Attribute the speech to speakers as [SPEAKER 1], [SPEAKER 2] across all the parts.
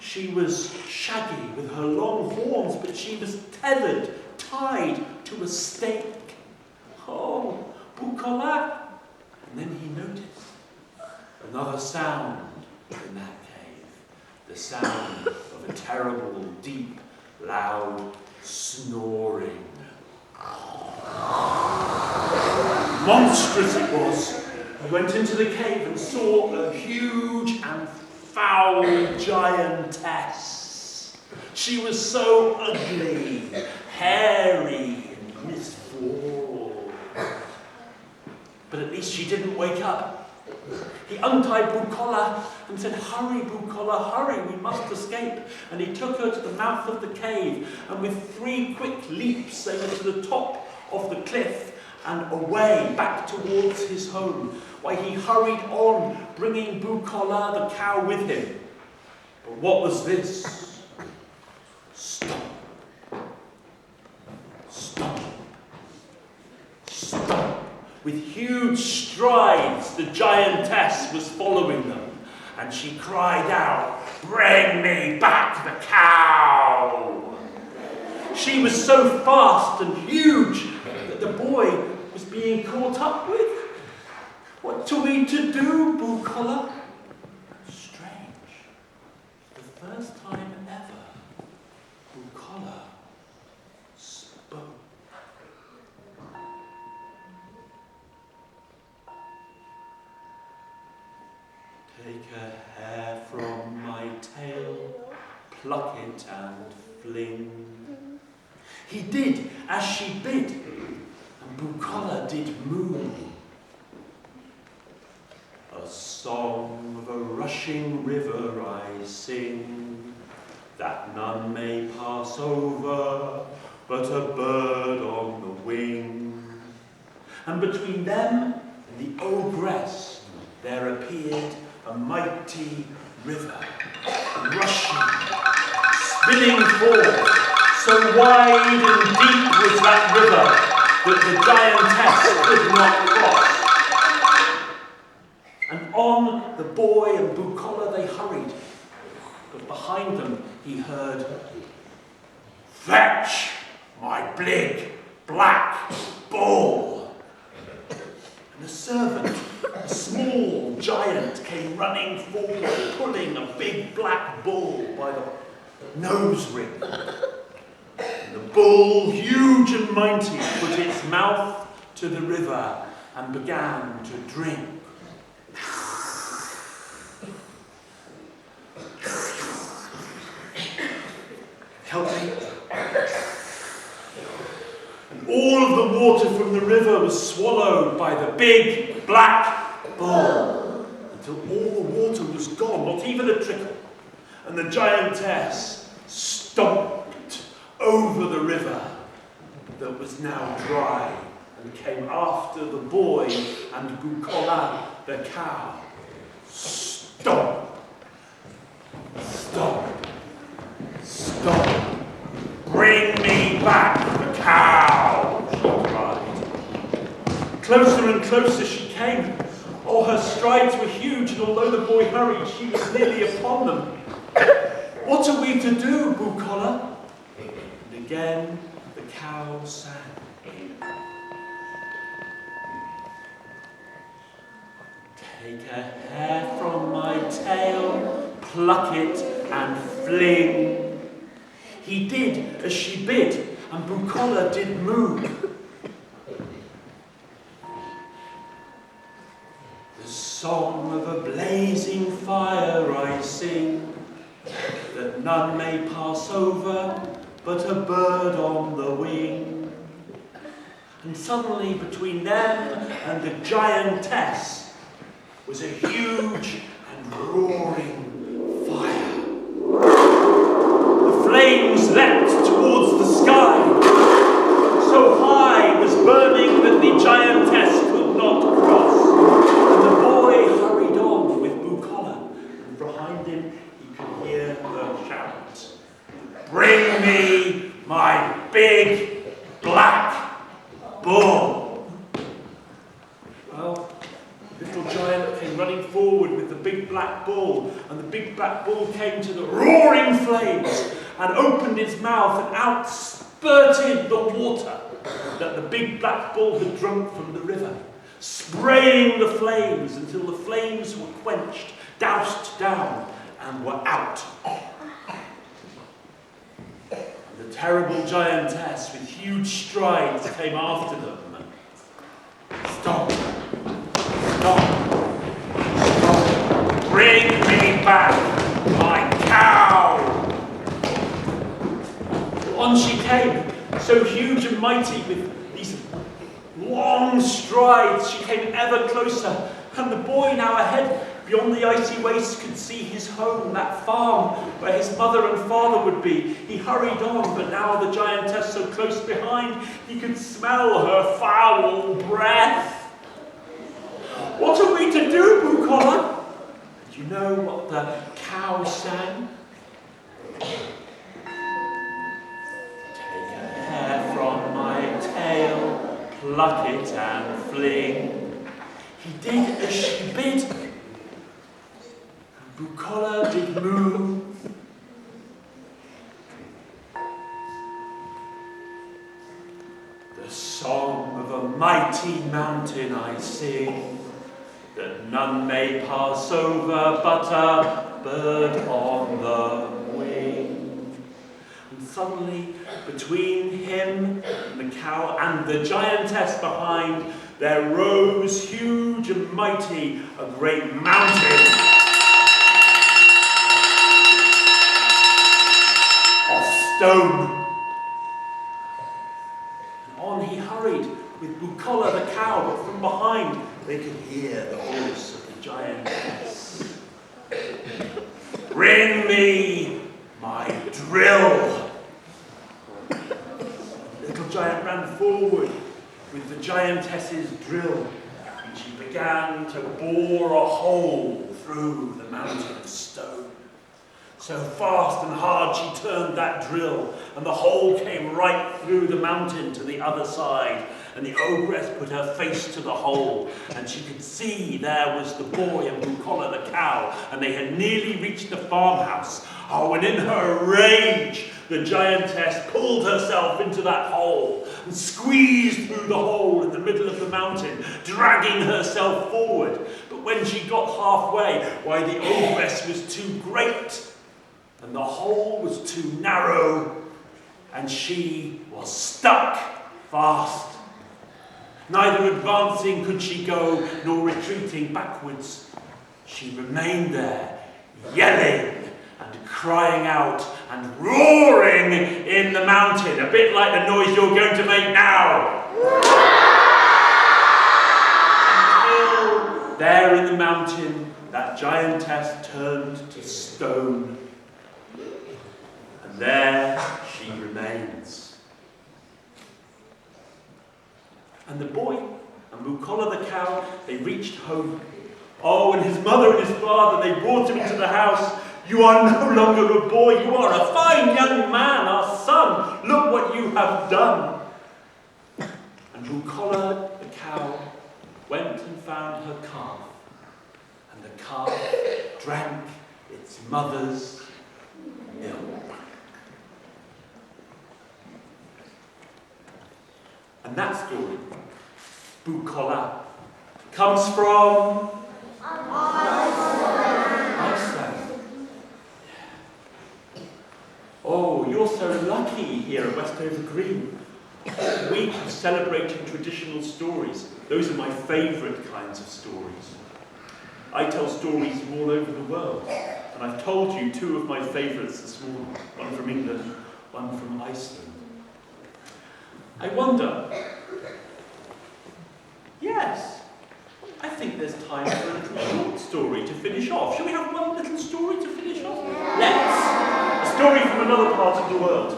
[SPEAKER 1] She was shaggy with her long horns, but she was tethered, tied to a stake. Oh, Bukola! And then he noticed another sound in that cave. The sound of a terrible, deep, loud snoring. Monstrous it was. He went into the cave and saw a huge and foul giantess. She was so ugly, hairy, and misformed. But at least she didn't wake up. He untied Bukola and said, "Hurry, Bukola, hurry, we must escape." And he took her to the mouth of the cave, and with 3 quick leaps they went to the top of the cliff and away back towards his home, while he hurried on, bringing Bukola the cow with him. But what was this? Stop. Stop. Stop. With huge strides, the giantess was following them, and she cried out, "Bring me back the cow!" She was so fast and huge that the boy was being caught up with. What are we to do, Bukola? Strange. The first time ever, Bukola spoke. Take a hair from my tail, pluck it and fling. He did as she bid, and Bukola did move. A song of a rushing river I sing, that none may pass over, but a bird on the wing. And between them and the ogress there appeared a mighty river, rushing, spinning forth. So wide and deep was that river that the giantess could not cross. And on the boy and Bukola they hurried, but behind them he heard, "Fetch my big black bull." And a servant, a small giant, came running forward, pulling a big black bull by the nose ring. And the bull, huge and mighty, put its mouth to the river and began to drink. Help me. And all of the water from the river was swallowed by the big black bull, until all the water was gone, not even a trickle. And the giantess stomped over the river that was now dry and came after the boy and Bukola the cow. Stop! Stop! Stop! Bring me back the cow! She cried. Closer and closer she came. Oh, her strides were huge, and although the boy hurried, she was nearly upon them. What are we to do, Bukola? And again the cow sang. Take a hair from my tail, pluck it and fling. He did as she bid, and Bukola did move. The song of a blazing fire I sing, that none may pass over, but a bird on the wing. And suddenly between them and the giantess was a huge and roaring fire. The flames leapt towards the sky. So high was burning that the giantess could not cross. And the boy hurried on with Bukola, and behind him he could hear her shout, "Bring me my big black bull." Well, the little giant came running forward with the big black bull, and the big black bull came to the roaring flames and opened its mouth, and out spurted the water that the big black bull had drunk from the river, spraying the flames until the flames were quenched, doused down, and were out. The terrible giantess with huge strides came after them. Stop! Stop! Stop! Bring me back my cow! On she came, so huge and mighty, with these long strides. She came ever closer, and the boy now ahead, beyond the icy waste, could see his home, that farm where his mother and father would be. He hurried on, but now the giantess so close behind, he could smell her foul breath. What are we to do, Bukola? Do you know what the cow sang? Take a hair from my tail, pluck it and fling. He did as she bid. Bukola did move. The song of a mighty mountain I sing, that none may pass over but a bird on the wing. And suddenly, between him and the cow and the giantess behind, there rose huge and mighty a great mountain of stone. And on he hurried with Bukola the cow, but from behind they could hear the voice of the giantess. Bring me my drill. The little giant ran forward with the giantess's drill, and she began to bore a hole through the mountain of stone. So fast and hard she turned that drill, and the hole came right through the mountain to the other side. And the ogress put her face to the hole, and she could see there was the boy and Bukola the cow, and they had nearly reached the farmhouse. Oh, and in her rage, the giantess pulled herself into that hole and squeezed through the hole in the middle of the mountain, dragging herself forward. But when she got halfway, why, the ogress was too great, and the hole was too narrow, and she was stuck fast. Neither advancing could she go, nor retreating backwards. She remained there, yelling and crying out and roaring in the mountain, a bit like the noise you're going to make now. Until there in the mountain, that giantess turned to stone. And there she remains. And the boy and Bukola the cow, they reached home. Oh, and his mother and his father, they brought him into the house. You are no longer a boy, you are a fine young man, our son. Look what you have done. And Bukola the cow went and found her calf. And the calf drank its mother's milk. And that story, Bukola, comes from Iceland. Oh, you're so lucky here at Westover Green. We have celebrated traditional stories. Those are my favourite kinds of stories. I tell stories from all over the world, and I've told you two of my favourites this morning, one from England, one from Iceland. I wonder, yes, I think there's time for a little short story to finish off. Shall we have one little story to finish off? Let's. A story from another part of the world.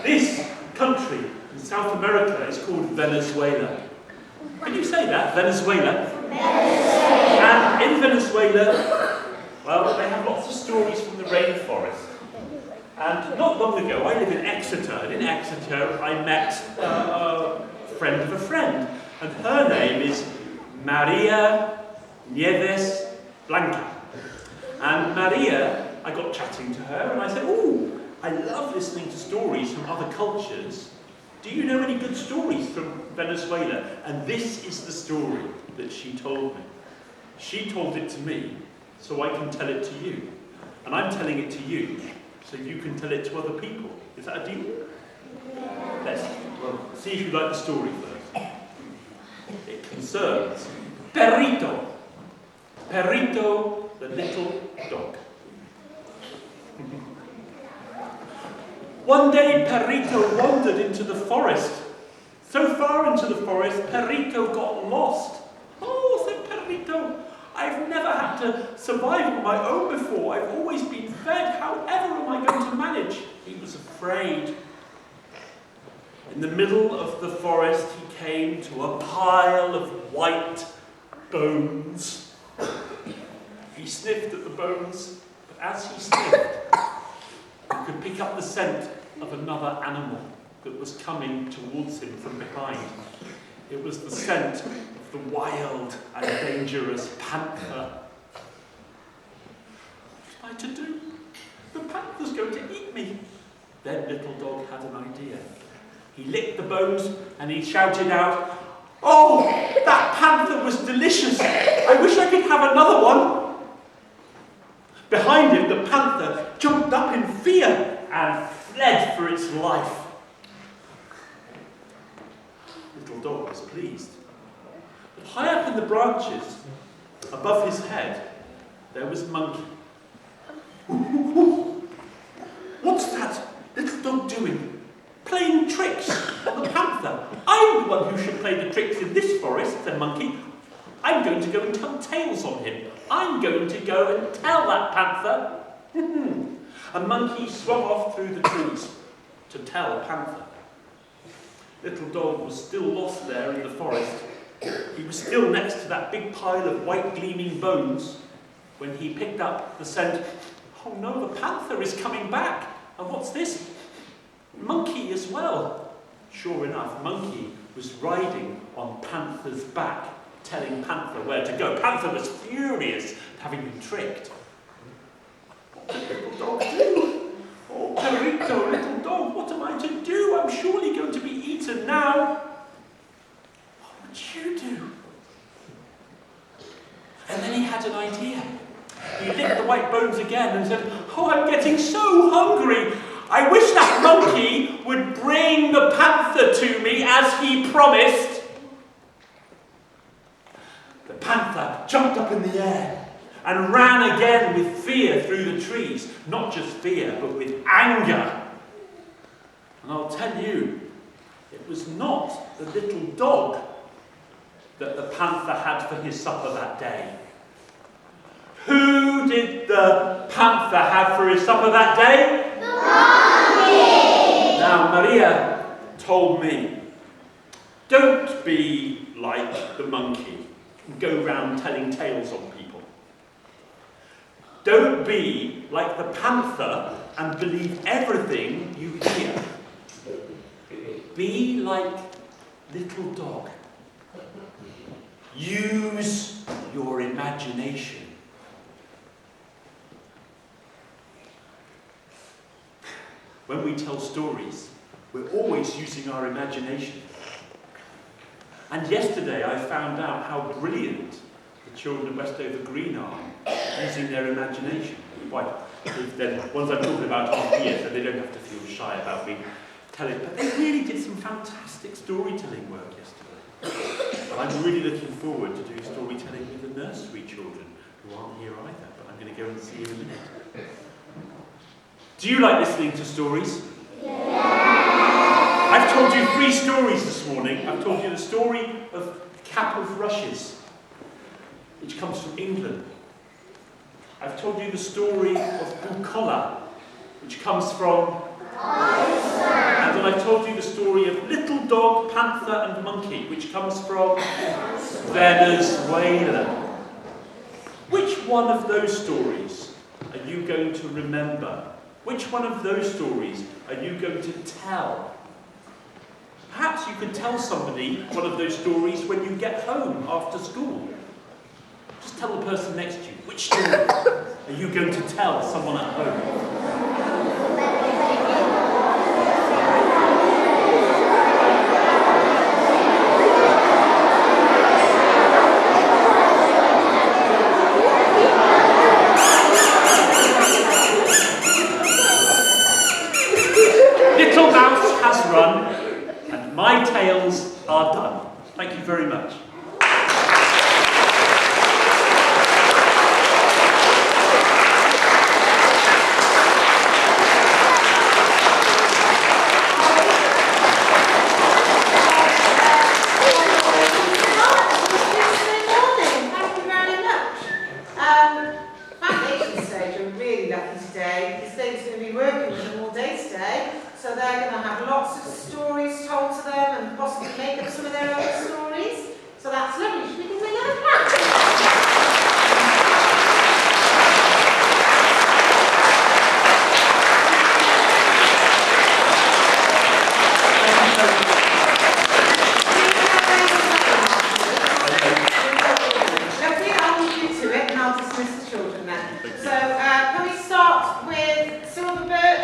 [SPEAKER 1] This country in South America is called Venezuela. Can you say that? Venezuela? Venezuela. And in Venezuela, well, they have lots of stories from the rainforest. And not long ago, I live in Exeter, and in Exeter I met a friend of a friend, and her name is Maria Nieves Lopez. And Maria, I got chatting to her and I said, "Oh, I love listening to stories from other cultures. Do you know any good stories from Venezuela?" And this is the story that she told me. She told it to me so I can tell it to you. And I'm telling it to you so you can tell it to other people. Is that a deal? Let's see if you like the story first. It concerns Perrito. Perrito, the little dog. One day, Perrito wandered into the forest. So far into the forest, Perrito got lost. "Oh," said Perrito, "I've never had to survive on my own before. I've always been fed. However am I going to manage?" He was afraid. In the middle of the forest, he came to a pile of white bones. He sniffed at the bones, but as he sniffed, he could pick up the scent of another animal that was coming towards him from behind. It was the scent of the wild and dangerous panther. What am I to do? The panther's going to eat me. Then little dog had an idea. He licked the bones and he shouted out, "Oh, that panther was delicious. I wish I could have another one." Behind him, the panther jumped up in fear and fled for its life. Little dog was pleased. But high up in the branches, above his head, there was Monkey. "What's that little dog doing? Playing tricks on the panther. I'm the one who should play the tricks in this forest," said Monkey. "I'm going to go and tell tales on him. I'm going to go and tell that panther." And Monkey swung off through the trees to tell Panther. Little dog was still lost there in the forest. He was still next to that big pile of white gleaming bones when he picked up the scent. "Oh no, the panther is coming back. And what's this? Monkey as well." Sure enough, Monkey was riding on Panther's back, telling Panther where to go. Panther was furious at having been tricked. What did little dog do? "Oh, Perrito, little dog, what am I to do? I'm surely going to be eaten now." "What would you do?" And then he had an idea. He licked the white bones again and said, "Oh, I'm getting so hungry. I wish that monkey would bring the panther to me as he promised." The panther jumped up in the air and ran again with fear through the trees. Not just fear, but with anger. And I'll tell you, it was not the little dog that the panther had for his supper that day. Who did the panther have for his supper that day?
[SPEAKER 2] The monkey!
[SPEAKER 1] Now, Maria told me, don't be like the monkey and go round telling tales on people. Don't be like the panther and believe everything you hear. Be like little dog. Use your imagination. When we tell stories, we're always using our imagination. And yesterday I found out how brilliant the children of Westover Green are using their imagination. Why? The ones I'm talking about are here, so they don't have to feel shy about me telling. But they really did some fantastic storytelling work yesterday. And I'm really looking forward to doing storytelling with the nursery children who aren't here either, but I'm going to go and see in a minute. Do you like listening to stories?
[SPEAKER 2] Yeah.
[SPEAKER 1] I've told you 3 stories this morning. I've told you the story of Cap of Rushes, which comes from England. I've told you the story of Bukola, which comes from Iceland. And then I've told you the story of Little Dog, Panther and Monkey, which comes from Venezuela. Which one of those stories are you going to remember? Which one of those stories are you going to tell? Perhaps you could tell somebody one of those stories when you get home after school. Just tell the person next to you which story. Are you going to tell someone at home? Little Mouse has run, and my tales are done. Thank you very much.
[SPEAKER 3] So they're going to have lots of stories told to them and possibly make up some of their own stories. So that's lovely. Should we give them a clap?